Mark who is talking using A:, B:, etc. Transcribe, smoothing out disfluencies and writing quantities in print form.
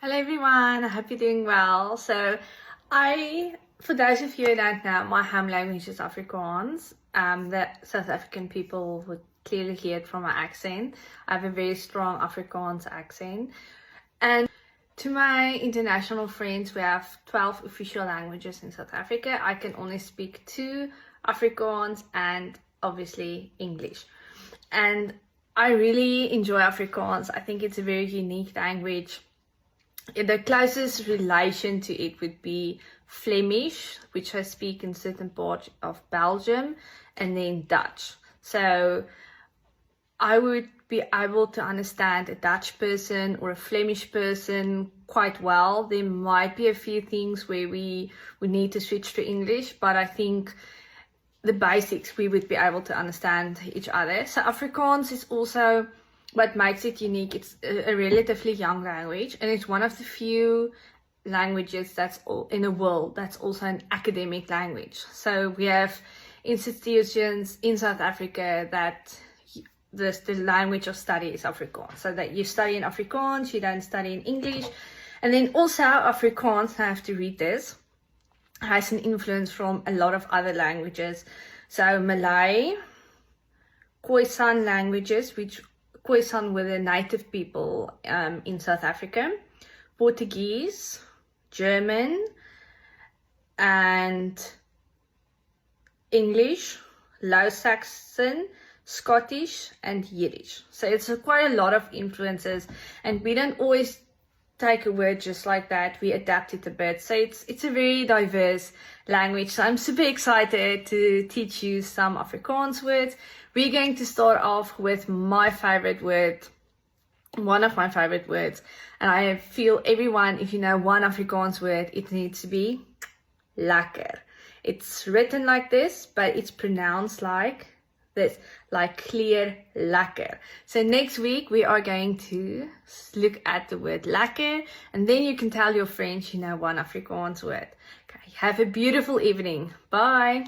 A: Hello everyone, I hope you're doing well. For those of you who don't know, my home language is Afrikaans. The South African people would clearly hear it from my accent. I have a very strong Afrikaans accent. And to my international friends, we have 12 official languages in South Africa. I can only speak 2, Afrikaans and obviously English. And I really enjoy Afrikaans. I think it's a very unique language. The closest relation to it would be Flemish, which I speak in certain parts of Belgium, and then Dutch. So I would be able to understand a Dutch person or a Flemish person quite well. There might be a few things where we need to switch to English, but I think the basics we would be able to understand each other. So Afrikaans is also what makes it unique. It's a relatively young language, and it's one of the few languages that's in the world that's also an academic language. So we have institutions in South Africa that the language of study is Afrikaans. So that you study in Afrikaans, you don't study in English. And then also Afrikaans, I have to read this, has an influence from a lot of other languages. So Malay, Khoisan languages, which Khoisan were the native people in South Africa, Portuguese, German, and English, Low Saxon, Scottish, and Yiddish. So it's quite a lot of influences, and we don't always take a word just like that. We adapt it a bit. So it's a very diverse language. So I'm super excited to teach you some Afrikaans words. We're going to start off with my favorite word, one of my favorite words. And I feel everyone, if you know one Afrikaans word, it needs to be lekker. It's written like this, but it's pronounced like this, like clear lekker. So next week we are going to look at the word lekker, and then you can tell your friends you know one Afrikaans word. Okay, have a beautiful evening. Bye.